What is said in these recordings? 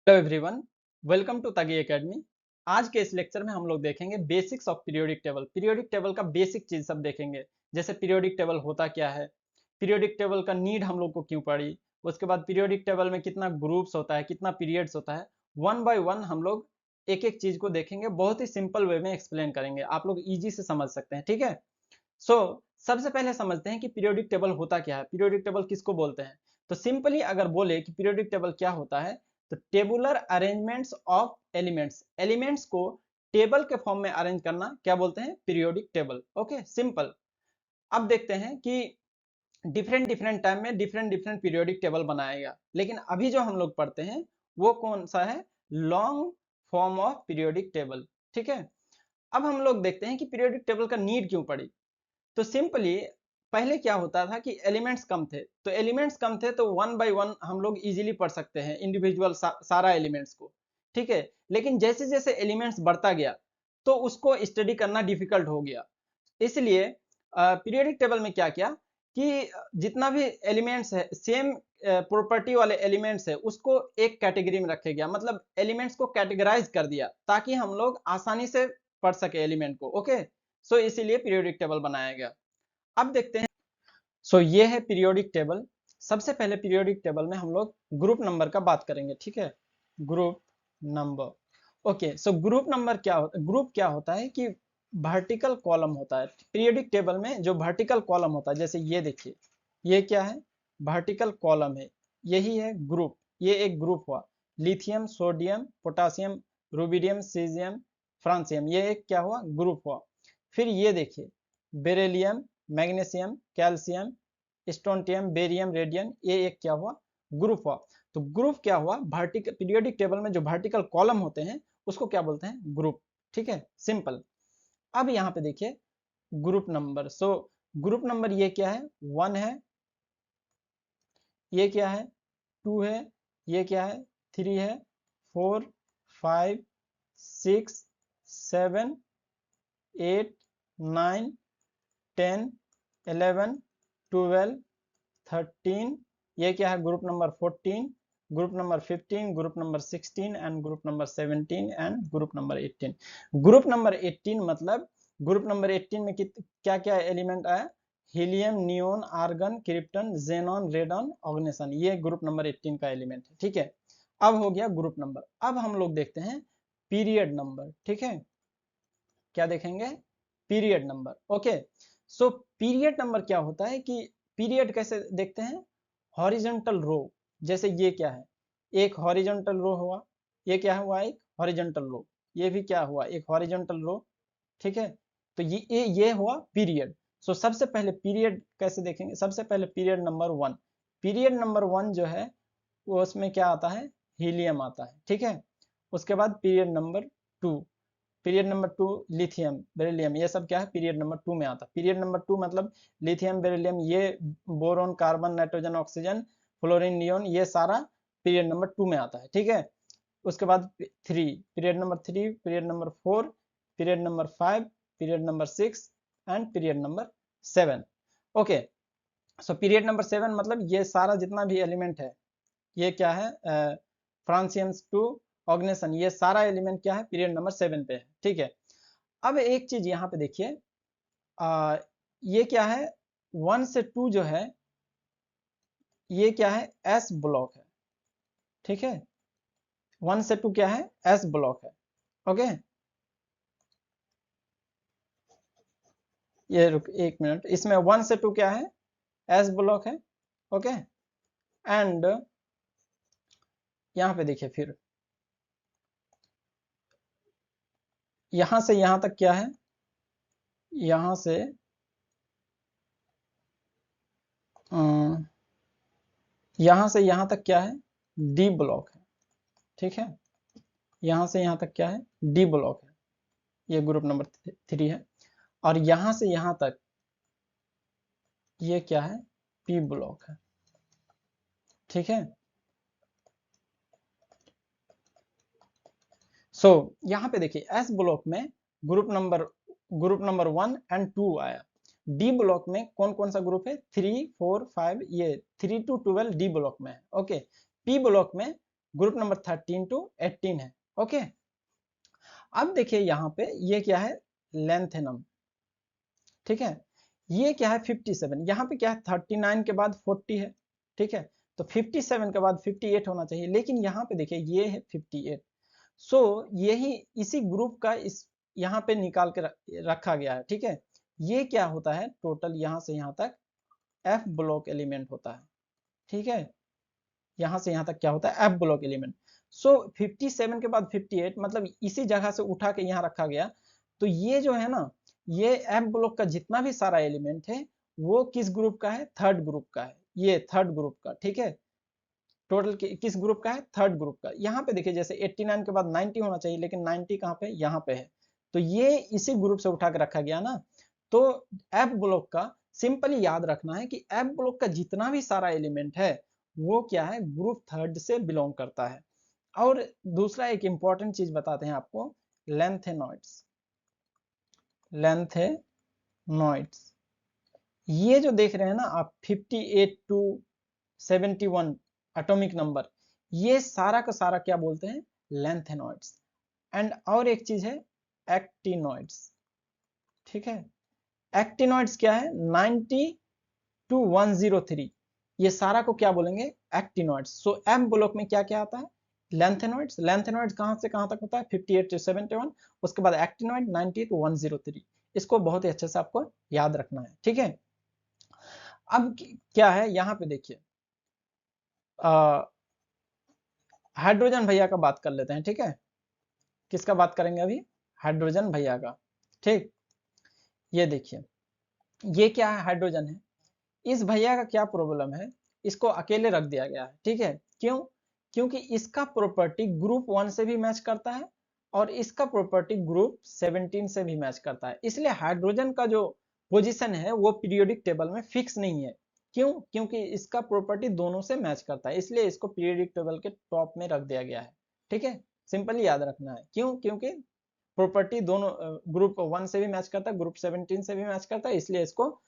Hello everyone, welcome to तागी academy. आज के इस लेक्चर में हम लोग देखेंगे basics of periodic table. Periodic table का बेसिक चीज सब देखेंगे, जैसे पीरियोडिक टेबल होता क्या है, पीरियोडिक टेबल का नीड हम लोग को क्यों पड़ी, उसके बाद पीरियोडिक टेबल में कितना ग्रुप्स होता है, कितना पीरियड्स होता है। वन बाय वन हम लोग एक एक चीज को देखेंगे, बहुत ही सिंपल वे में एक्सप्लेन करेंगे, आप लोग ईजी से समझ सकते हैं। ठीक है, सो सबसे पहले समझते हैं कि पीरियोडिक टेबल होता क्या है, पीरियोडिक टेबल किसको बोलते हैं। तो सिंपली अगर बोले कि पीरियोडिक टेबल क्या होता है, तो tabular arrangements of elements, elements को टेबल के फॉर्म में अरेंज करना क्या बोलते हैं, पीरियोडिक टेबल। Okay, simple. अब देखते हैं कि डिफरेंट डिफरेंट टाइम में डिफरेंट डिफरेंट पीरियोडिक टेबल बनाएगा, लेकिन अभी जो हम लोग पढ़ते हैं वो कौन सा है, long form of periodic table. ठीक है, अब हम लोग देखते हैं कि पीरियोडिक टेबल का नीड क्यों पड़ी। तो सिंपली पहले क्या होता था कि एलिमेंट्स कम थे, तो एलिमेंट्स कम थे तो वन बाय वन हम लोग इजीली पढ़ सकते हैं इंडिविजुअल सारा एलिमेंट्स को। ठीक है, लेकिन जैसे जैसे एलिमेंट्स बढ़ता गया तो उसको स्टडी करना डिफिकल्ट हो गया। इसलिए पीरियोडिक टेबल में क्या किया कि जितना भी एलिमेंट्स है, सेम प्रॉपर्टी वाले एलिमेंट्स है, उसको एक कैटेगरी में रखे गया, मतलब एलिमेंट्स को कैटेगराइज कर दिया ताकि हम लोग आसानी से पढ़ सके एलिमेंट को। ओके, सो इसीलिए पीरियोडिक टेबल बनाया गया। अब देखते हैं, सो ये है पीरियोडिक टेबल। सबसे पहले पीरियोडिक टेबल में हम लोग ग्रुप नंबर का बात करेंगे। ठीक है, group number. Okay, so group number क्या होता है, ग्रुप क्या होता है कि वर्टिकल कॉलम होता है। पीरियोडिक टेबल में जो वर्टिकल कॉलम होता है, जैसे ये देखिए, ये क्या है, वर्टिकल कॉलम है, यही है ग्रुप। ये एक ग्रुप हुआ, lithium, sodium, potassium, rubidium, caesium, francium, ये एक क्या हुआ, ग्रुप हुआ। फिर ये देखिए, beryllium, magnesium, calcium, strontium, barium, radium, ये एक क्या हुआ, ग्रुप हुआ। तो ग्रुप क्या हुआ, वर्टिकल पीरियोडिक टेबल में जो वर्टिकल कॉलम होते हैं उसको क्या बोलते हैं, ग्रुप। ठीक है, सिंपल। अब यहाँ पे देखिए group number. So group number ये क्या है, 1 है, ये क्या है, 2 है, ये क्या है, 3 है, 4, 5, 6, 7, 8, 9, 10, 11, 12, 13, ये क्या है, group number 14, group number 15, group number 16 and group number 17 and group number 18। Group number 18 मतलब ग्रुप नंबर 18 में क्या क्या एलिमेंट आया, helium, neon, argon, krypton, xenon, radon, oganesson, ये ग्रुप नंबर 18 का एलिमेंट है। ठीक है, अब हो गया ग्रुप नंबर। अब हम लोग देखते हैं पीरियड नंबर। ठीक है, क्या देखेंगे, period number. Okay, so period number क्या होता है कि पीरियड कैसे देखते हैं, हॉरिजॉन्टल रो। जैसे ये क्या है, एक हॉरिजॉन्टल रो हुआ, ये क्या हुआ, एक हॉरिजॉन्टल रो, ये भी क्या हुआ, एक हॉरिजॉन्टल रो। ठीक है, तो ये हुआ पीरियड। सो सबसे पहले पीरियड कैसे देखेंगे, सबसे पहले पीरियड नंबर 1। पीरियड नंबर 1 जो है वो उसमें क्या आता है, हीलियम आता है। ठीक है, उसके बाद period number 2, period number 2 lithium, beryllium, ये सब क्या है, पीरियड नंबर 2 में आता है। पीरियड नंबर 2 मतलब लिथियम, बेरिलियम, ये boron, carbon, nitrogen, oxygen, fluorine, neon, ये सारा पीरियड नंबर 2 में आता है। ठीक है, उसके बाद 3, period number 3, period number 4, period number 5, period number 6 and period number 7। Okay, so period number 7 मतलब ये सारा जितना भी एलिमेंट है, ये क्या है, फ्रांसियंस टू ऑग्नेसन, ये सारा एलिमेंट क्या है, पीरियड नंबर 7 पे है। ठीक है, अब एक चीज यहाँ पे देखिए, ये क्या है, 1 से 2 जो है ये क्या है, एस ब्लॉक है। ठीक है, 1 से 2 क्या है, एस ब्लॉक है। ओके, ये रुक एक मिनट, इसमें 1 से 2 क्या है, एस ब्लॉक है। ओके, एंड यहाँ पे देखिए, फिर यहां से यहां तक क्या है, यहां से यहां से यहां तक क्या है, डी ब्लॉक है। ठीक है, यहां से यहां तक क्या है, डी ब्लॉक है, ये ग्रुप नंबर 3 है। और यहां से यहां तक ये क्या है, पी ब्लॉक है। ठीक है, सो यहाँ पे देखिए एस ब्लॉक में ग्रुप नंबर 1 एंड 2 आया। डी ब्लॉक में कौन कौन सा ग्रुप है, 3, 4, 5, ये 3 to 12 डी ब्लॉक में है। ओके, पी ब्लॉक में ग्रुप नंबर 13 to 18 है। ओके, अब देखिए यहाँ पे ये क्या है, लेंथेनम, ठीक है। ये क्या है 57, यहाँ पे क्या है 39 के बाद 40 है, ठीक है। तो 57 के बाद 58 होना चाहिए, लेकिन यहाँ पे देखिए ये है 58। सो यही इसी ग्रुप का इस यहाँ पे निकाल के रखा गया है, ठीक है। ये क्या होता है, टोटल यहाँ से यहाँ तक एफ ब्लॉक एलिमेंट होता है, ठीक है। यहाँ से यहाँ तक क्या होता है, एफ ब्लॉक एलिमेंट। सो 57 के बाद 58 मतलब इसी जगह से उठा के यहाँ रखा गया। तो ये जो है ना, ये एफ ब्लॉक का जितना भी सारा एलिमेंट है वो किस ग्रुप का है, थर्ड ग्रुप का है, ये थर्ड ग्रुप का, ठीक है। टोटल किस ग्रुप का है, थर्ड ग्रुप का। यहाँ पे देखिए जैसे 89 के बाद 90 होना चाहिए, लेकिन 90 कहाँ पे, यहाँ पे है। तो ये इसी ग्रुप से उठा के रखा गया ना। तो एफ ब्लॉक का सिंपली याद रखना है कि एफ ब्लॉक का जितना भी सारा एलिमेंट है वो क्या है, ग्रुप थर्ड से बिलोंग करता है। और दूसरा एक इंपॉर्टेंट चीज बताते हैं आपको, लेंथेनॉइड्स। लेंथेनॉइड्स ये जो देख रहे हैं ना आप 58 to 71 एटॉमिक नंबर, ये सारा का सारा क्या बोलते हैं, लेंथेनॉइड्स। एंड और एक चीज है एक्टिनॉइड्स, ठीक है। एक्टिनॉइड्स क्या है, 90 to 103, ये सारा को क्या बोलेंगे, एक्टिनॉइड्स। सो एम ब्लॉक में क्या क्या आता है, लेंथेनॉइड्स। लेंथेनॉइड्स कहां से कहां तक होता है, 58 to 71, उसके बाद एक्टिनॉइड 90 to 103। इसको बहुत ही अच्छे से आपको याद रखना है, ठीक है। अब क्या है यहाँ पे देखिए, हाइड्रोजन भैया का बात कर लेते हैं, ठीक है। किसका बात करेंगे अभी, हाइड्रोजन भैया का, ठीक। ये देखिए ये क्या है, हाइड्रोजन है। इस भैया का क्या प्रॉब्लम है, इसको अकेले रख दिया गया है, ठीक है। क्यों, क्योंकि इसका प्रॉपर्टी ग्रुप 1 से भी मैच करता है और इसका प्रॉपर्टी ग्रुप 17 से भी मैच करता है। इसलिए हाइड्रोजन का जो पोजीशन है वो पीरियोडिक टेबल में फिक्स नहीं है। क्यों, क्योंकि इसका प्रॉपर्टी दोनों से मैच करता है, इसलिए इसको पीरियोडिक टेबल के टॉप में रख दिया गया है, ठीक है। सिंपली याद रखना है, क्यों, क्योंकि प्रॉपर्टी दोनों ग्रुप 1 से भी मैच करता है, ग्रुप 17 से भी मैच करता है, इसलिए इसको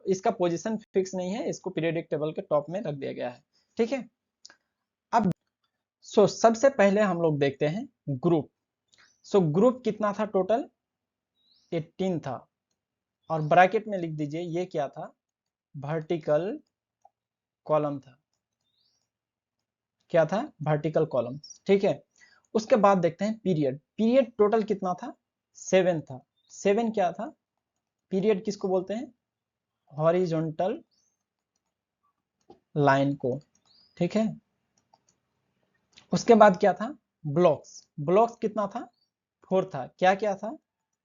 इसका पोजीशन फिक्स नहीं है, इसको पीरियोडिक टेबल के टॉप में रख दिया गया है, ठीक है। अब सबसे पहले हम लोग देखते हैं ग्रुप। ग्रुप कितना था, टोटल 18 था। और ब्रैकेट में लिख दीजिए ये क्या था, वर्टिकल कॉलम था। क्या था, वर्टिकल कॉलम, ठीक है। उसके बाद देखते हैं पीरियड। पीरियड टोटल कितना था, 7 था। 7 क्या था, पीरियड किसको बोलते हैं, हॉरिजॉन्टल लाइन को, ठीक है। उसके बाद क्या था, ब्लॉक्स। ब्लॉक्स कितना था, 4 था। क्या क्या था,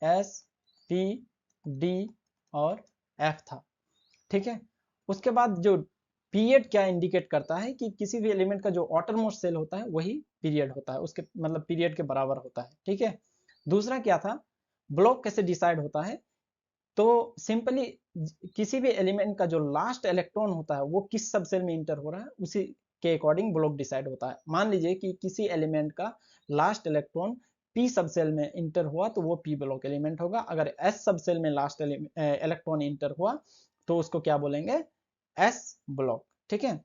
एस, टी, डी और एफ था, ठीक है। उसके बाद जो पीरियड क्या इंडिकेट करता है कि किसी भी एलिमेंट का जो ऑटर मोस्ट सेल होता है वही पीरियड होता है, उसके मतलब पीरियड के बराबर होता है, ठीक है। दूसरा क्या था, ब्लॉक कैसे डिसाइड होता है, तो सिंपली किसी भी एलिमेंट का जो लास्ट इलेक्ट्रॉन होता है वो किस सब सेल में इंटर हो रहा है उसी के अकॉर्डिंग ब्लॉक डिसाइड होता है। मान लीजिए कि किसी एलिमेंट का लास्ट इलेक्ट्रॉन पी सब सेल में इंटर हुआ तो वो पी ब्लॉक एलिमेंट होगा। अगर एस सब सेल में लास्ट इलेक्ट्रॉन इंटर हुआ तो उसको क्या बोलेंगे, एस ब्लॉक, ठीक है।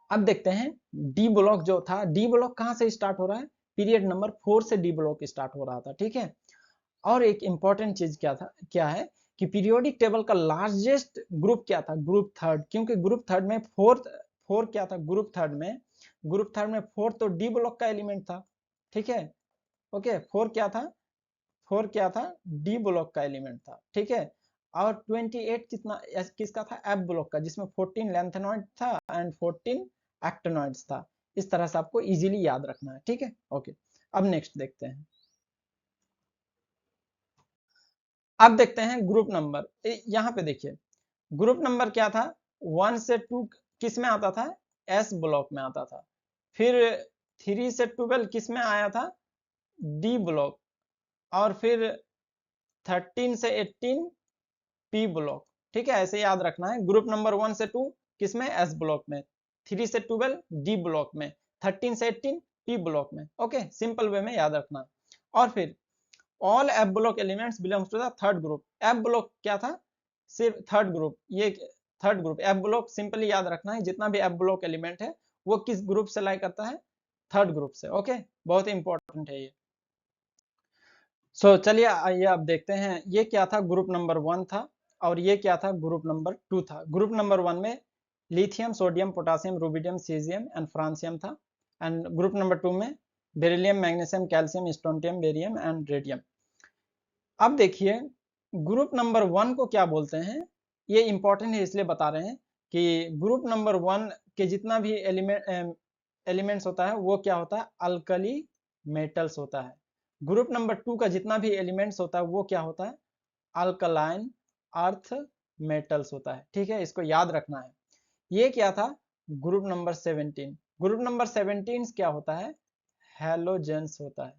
अब देखते हैं डी ब्लॉक जो था, डी ब्लॉक कहां से स्टार्ट हो रहा है, पीरियड नंबर 4 से डी ब्लॉक स्टार्ट हो रहा था, ठीक है। और एक इंपॉर्टेंट चीज क्या था, क्या है कि पीरियोडिक टेबल का लार्जेस्ट ग्रुप क्या था, ग्रुप थर्ड। क्योंकि ग्रुप थर्ड में फोर क्या था, ग्रुप थर्ड में 4 तो डी ब्लॉक का एलिमेंट था, ठीक है। ओके, 4 क्या था, 4 क्या था, डी ब्लॉक का एलिमेंट था, ठीक है। और 28 कितना किसका था, एफ ब्लॉक का, जिसमें 14 लेंथेनॉइड था एंड 14 एक्टिनॉइड्स था। इस तरह से आपको इजीली याद रखना है, ठीक है। ओके, अब नेक्स्ट देखते हैं। अब देखते हैं ग्रुप नंबर। यहाँ पे देखिए ग्रुप नंबर क्या था, 1 से 2 किस में आता था, एस ब्लॉक में आता था। फिर 3 से 12 किस में आया था, डी ब्लॉक। और फिर 13 से 18 पी ब्लॉक, ठीक है। ऐसे याद रखना है, ग्रुप नंबर 1 से 2 किस में, एस ब्लॉक में, 3 से 12 डी ब्लॉक में, 13 से 18 पी ब्लॉक में। ओके, सिंपल वे में याद रखना। और फिर all f block elements belongs to the third group. F block क्या था, सिर्फ थर्ड ग्रुप, ये third group. F block simply याद रखना है, जितना भी एफ ब्लॉक एलिमेंट है वो किस ग्रुप से लाई करता है, थर्ड ग्रुप से। ओके, बहुत इंपॉर्टेंट है ये। सो चलिए आइए अब देखते हैं ये क्या था, ग्रुप नंबर 1 था और ये क्या था, ग्रुप नंबर 2 था। ग्रुप नंबर 1 में lithium, sodium, potassium, rubidium, caesium and francium था। एंड ग्रुप नंबर 2 में beryllium, magnesium, calcium, strontium, barium and radium. अब देखिए ग्रुप नंबर 1 को क्या बोलते हैं, ये इंपॉर्टेंट है इसलिए बता रहे हैं कि ग्रुप नंबर 1 के जितना भी एलिमेंट्स होता है वो क्या होता है, अल्कली मेटल्स होता है। ग्रुप नंबर 2 का जितना भी एलिमेंट्स होता है वो क्या होता है, अल्कलाइन अर्थ मेटल्स होता है। ठीक है, इसको याद रखना है। ये क्या था, ग्रुप नंबर 17। ग्रुप नंबर 17 क्या होता है, हैलोजेंस होता है।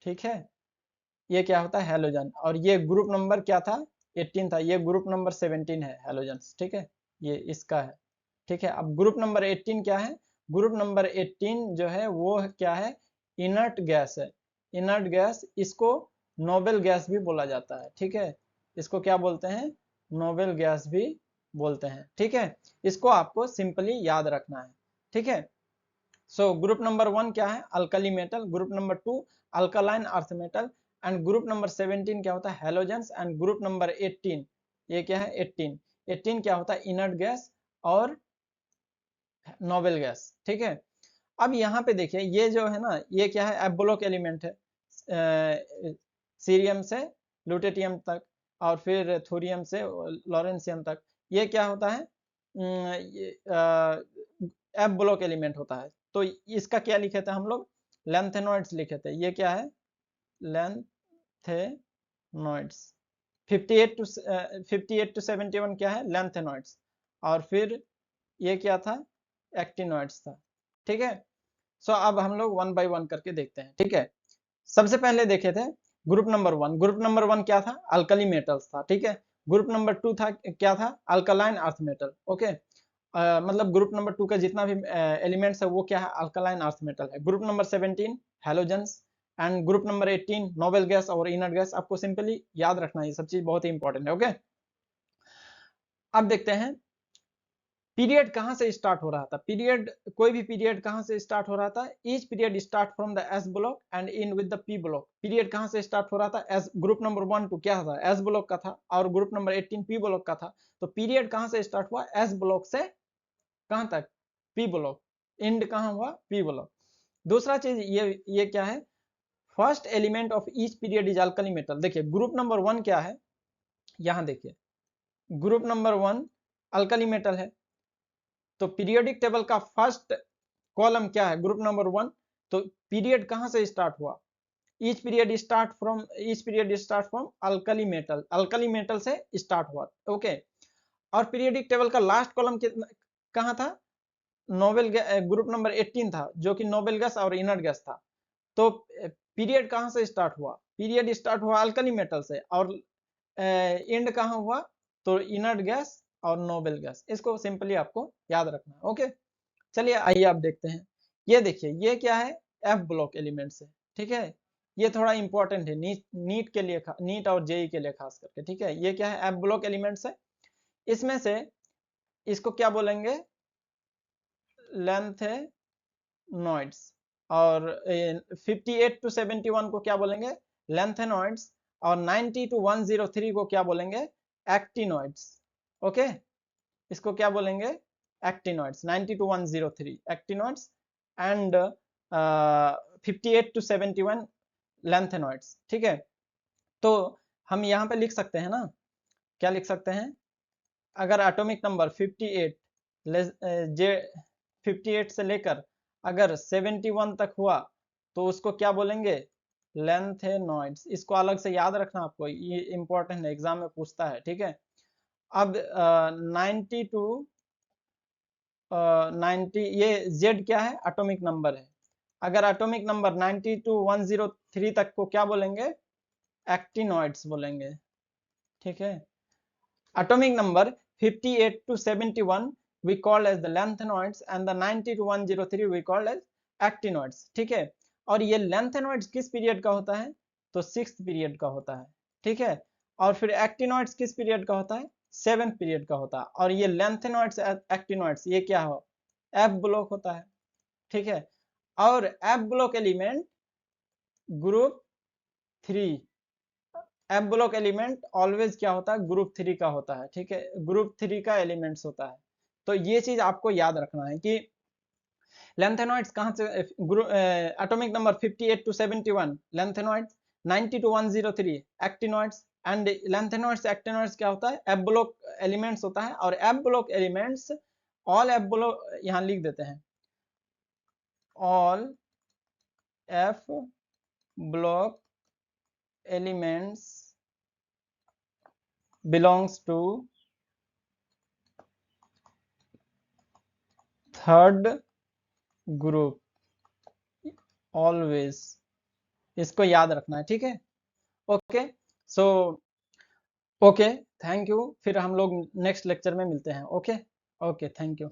ठीक है, ये क्या होता है, हैलोजन। और ये ग्रुप नंबर क्या था, 18 था। ये ग्रुप नंबर 17 है हैलोजेंस। ठीक है, ये इसका है। ठीक है, अब ग्रुप नंबर 18 क्या है, ग्रुप नंबर 18 जो है वो क्या है, इनर्ट गैस है। इनर्ट गैस, इसको नोबेल गैस भी बोला जाता है। ठीक है, इसको क्या बोलते हैं, नोबेल गैस भी बोलते हैं। ठीक है, इसको आपको सिंपली याद रखना है। ठीक है, सो ग्रुप नंबर 1 क्या है, alkali metal. Group number 2 alkaline earth metal. And group number 17 क्या होता है, हैलोजेंस। एंड ग्रुप नंबर 18 ये क्या है, 18 क्या होता है, इनर्ट गैस और नोबेल गैस। ठीक है, अब यहाँ पे देखिए ये जो है ना, ये क्या है, एब्लोक एलिमेंट है। सीरियम से लुटेटियम तक और फिर थोरियम से लॉरेंसियम तक, ये क्या होता है, एफ ब्लॉक एलिमेंट होता है। तो इसका क्या लिखे थे हम लोग, लेंथेनॉइड्स लिखे थे। ये क्या है, लेंथेनॉइड्स। 58 to 71 क्या है, लेंथेनॉइड्स। और फिर ये क्या था, एक्टिनॉइड्स था। ठीक है, सो अब हम लोग 1 by 1 करके देखते हैं। ठीक है, सबसे पहले देखे थे ग्रुप नंबर 1। ग्रुप नंबर 1 क्या था, अल्कली मेटल्स था। ठीक है, ग्रुप नंबर 2 था क्या था, अल्कलाइन अर्थ मेटल। ओके, मतलब ग्रुप नंबर 2 का जितना भी एलिमेंट्स है वो क्या है, अल्कलाइन अर्थ मेटल है। Group number 17 halogens. And group number 18 noble gas और इनर्ट गैस। आपको सिंपली याद रखना है, ये सब चीज बहुत ही इंपॉर्टेंट है। ओके, अब देखते हैं पीरियड कहां से स्टार्ट हो रहा था। पीरियड, कोई भी पीरियड कहां से स्टार्ट हो रहा था, each period start from the S block and in with the P block. Period कहां से स्टार्ट हो रहा था, एस ग्रुप नंबर 1 टू क्या था, एस ब्लॉक का था और ग्रुप नंबर 18 पी ब्लॉक का था। तो पीरियड कहां से स्टार्ट हुआ, एस ब्लॉक से कहां तक, पी ब्लॉक। एंड कहां हुआ, पी ब्लॉक। दूसरा चीज ये क्या है, first element of each period is alkali metal. देखिए ग्रुप नंबर 1 क्या है, यहां देखिए ग्रुप नंबर 1 अल्कली मेटल है। तो पीरियोडिक टेबल का फर्स्ट कॉलम क्या है, ग्रुप नंबर 1। तो पीरियड कहां से स्टार्ट हुआ, each period start from alkali metal. Alkali metal से स्टार्ट हुआ। ओके, और पीरियोडिक टेबल का लास्ट कॉलम कहां था, नोबेल ग्रुप नंबर 18 था, जो कि नोबेल गैस और इनर्ट गैस था। तो पीरियड कहां से स्टार्ट हुआ, पीरियड स्टार्ट हुआ अल्कली मेटल से और एंड कहां हुआ, तो इनर्ट गैस और नोबेल गैस। इसको सिंपली आपको याद रखना है। ओके, चलिए आइए आप देखते हैं। ये देखिए ये क्या है, एफ ब्लॉक एलिमेंट्स है। ठीक है, ये थोड़ा इंपॉर्टेंट है नीट के लिए, नीट और जेई के लिए खास करके। ठीक है, ये क्या है, एफ ब्लॉक एलिमेंट्स है। इसमें से इसको क्या बोलेंगे, लेंथेनॉइड्स। और 58 to 71 को क्या बोलेंगे, लेंथेनॉइड्स। और 90 to 103 को क्या बोलेंगे, एक्टिनॉइड्स। ओके, इसको क्या बोलेंगे, actinoids. 90 to 103 actinoids and 58 to 71 lanthanoids. ठीक है, तो हम यहाँ पे लिख सकते हैं ना, क्या लिख सकते हैं, अगर एटॉमिक नंबर 58 जे 58 से लेकर अगर 71 तक हुआ तो उसको क्या बोलेंगे, लेंथेनॉइड्स। इसको अलग से याद रखना आपको, ये इंपॉर्टेंट है, एग्जाम में पूछता है। ठीक है, अब 90 टू 90, ये जेड क्या है, एटॉमिक नंबर है। अगर एटॉमिक नंबर 90 टू 103 तक को क्या बोलेंगे, एक्टिनॉइड्स बोलेंगे। ठीक है, atomic number 58 to 71 we call as the lanthanoids and the 90 to 103 we call as actinoids। ठीक है, और ये lanthanoids किस पीरियड का होता है, तो 6th पीरियड का होता है। ठीक है, और फिर actinoids किस पीरियड का होता है, 7th पीरियड का होता है। और ये lanthanoids actinoids ये क्या हो, एफ ब्लॉक होता है, ठीक है। और F block element group 3, F block element always क्या होता है, ग्रुप 3 का होता है, ठीक है, ग्रुप 3 का एलिमेंट्स होता है। तो ये चीज आपको याद रखना है कि लैंथेनॉइड्स कहाँ से, atomic number 58 to 71 lanthanoids, 90 to 103 actinoids, and lanthanoids actinoids क्या होता है, एफ ब्लॉक एलिमेंट्स होता है। और F block elements, all f block, यहाँ लिख देते हैं, all f block elements belongs to third group always, इसको याद रखना है, ठीक है। Okay, so okay, thank you, फिर हम लोग नेक्स्ट लेक्चर में मिलते हैं। Okay okay, thank you.